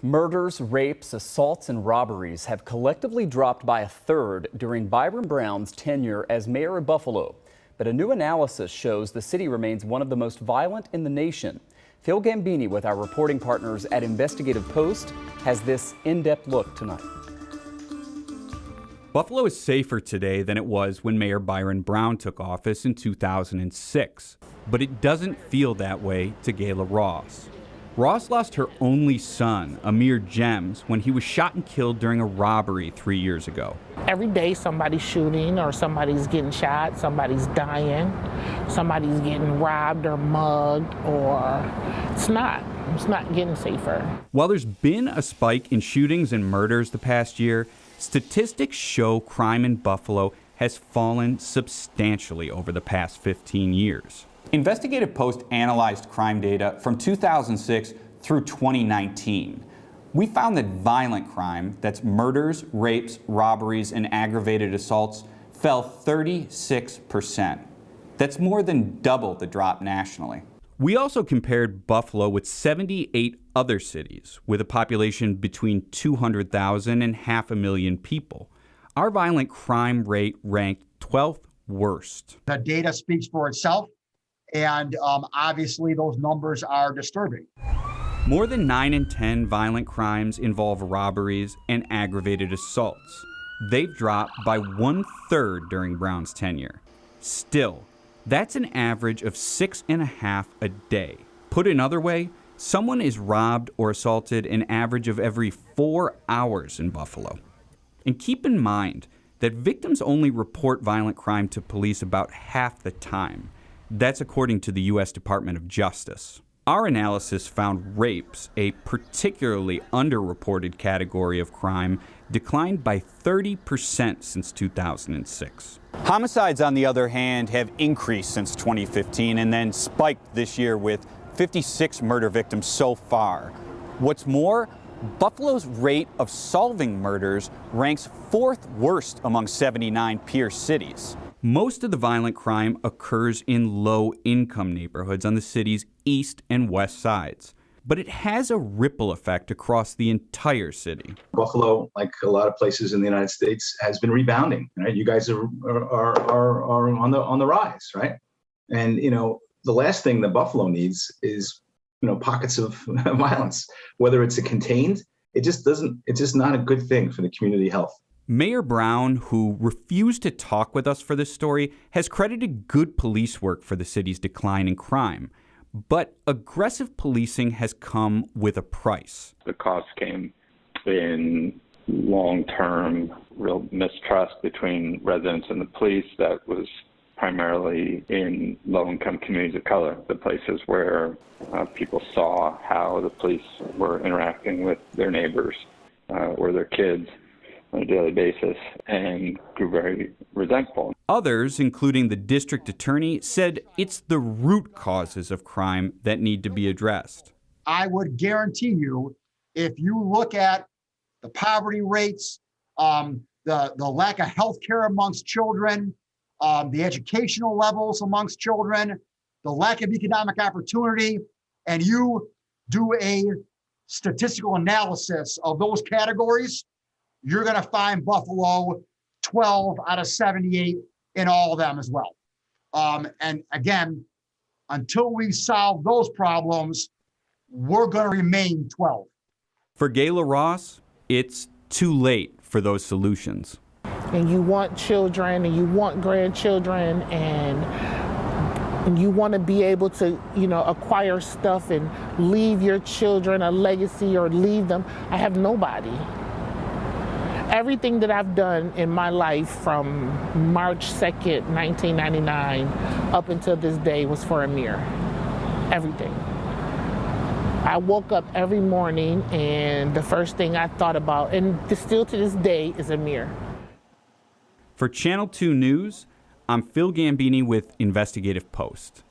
Murders, rapes, assaults, and robberies have collectively dropped by a third during Byron Brown's tenure as mayor of Buffalo. But a new analysis shows the city remains one of the most violent in the nation. Phil Gambini with our reporting partners at investigative-post has this in-depth look tonight. Buffalo is safer today than it was when Mayor Byron Brown took office in 2006. But it doesn't feel that way to Gayla Ross. Ross lost her only son, Amir Gems, when he was shot and killed during a robbery 3 years ago. Every day somebody's shooting or somebody's getting shot, somebody's dying, somebody's getting robbed or mugged, or it's not getting safer. While there's been a spike in shootings and murders the past year, statistics show crime in Buffalo has fallen substantially over the past 15 years. Investigative-Post analyzed crime data from 2006 through 2019. We found that violent crime, that's murders, rapes, robberies, and aggravated assaults, fell 36%. That's more than double the drop nationally. We also compared Buffalo with 78 other cities with a population between 200,000 and 500,000 people. Our violent crime rate ranked 12th worst. The data speaks for itself. And obviously those numbers are disturbing. More than 9 in 10 violent crimes involve robberies and aggravated assaults. They've dropped by 1/3 during Brown's tenure. Still, that's an average of 6.5 a day. Put another way, someone is robbed or assaulted an average of every 4 hours in Buffalo. And keep in mind that victims only report violent crime to police about half the time. That's according to the U.S. Department of Justice. Our analysis found rapes, a particularly underreported category of crime, declined by 30% since 2006. Homicides, on the other hand, have increased since 2015 and then spiked this year with 56 murder victims so far. What's more, Buffalo's rate of solving murders ranks 4th worst among 79 peer cities. Most of the violent crime occurs in low-income neighborhoods on the city's east and west sides, but it has a ripple effect across the entire city. Buffalo, like a lot of places in the United States, has been rebounding. Right? You guys are on the rise, right? And the last thing that Buffalo needs is pockets of violence. Whether it's contained, it's just not a good thing for the community health. Mayor Brown, who refused to talk with us for this story, has credited good police work for the city's decline in crime. But aggressive policing has come with a price. The cost came in long-term real mistrust between residents and the police that was primarily in low-income communities of color, the places where people saw how the police were interacting with their neighbors or their kids on a daily basis and grew very resentful. Others, including the district attorney, said it's the root causes of crime that need to be addressed. I would guarantee you, if you look at the poverty rates, the lack of health care amongst children, the educational levels amongst children, the lack of economic opportunity, and you do a statistical analysis of those categories, you're going to find Buffalo 12 out of 78 in all of them as well. And again, until we solve those problems, we're going to remain 12. For Gayla Ross, it's too late for those solutions. And you want children and you want grandchildren and you want to be able to, acquire stuff and leave your children a legacy or leave them. I have nobody. Everything that I've done in my life from March 2nd, 1999 up until this day was for Amir. Everything. I woke up every morning and the first thing I thought about, and still to this day, is Amir. For Channel 2 News, I'm Phil Gambini with Investigative Post.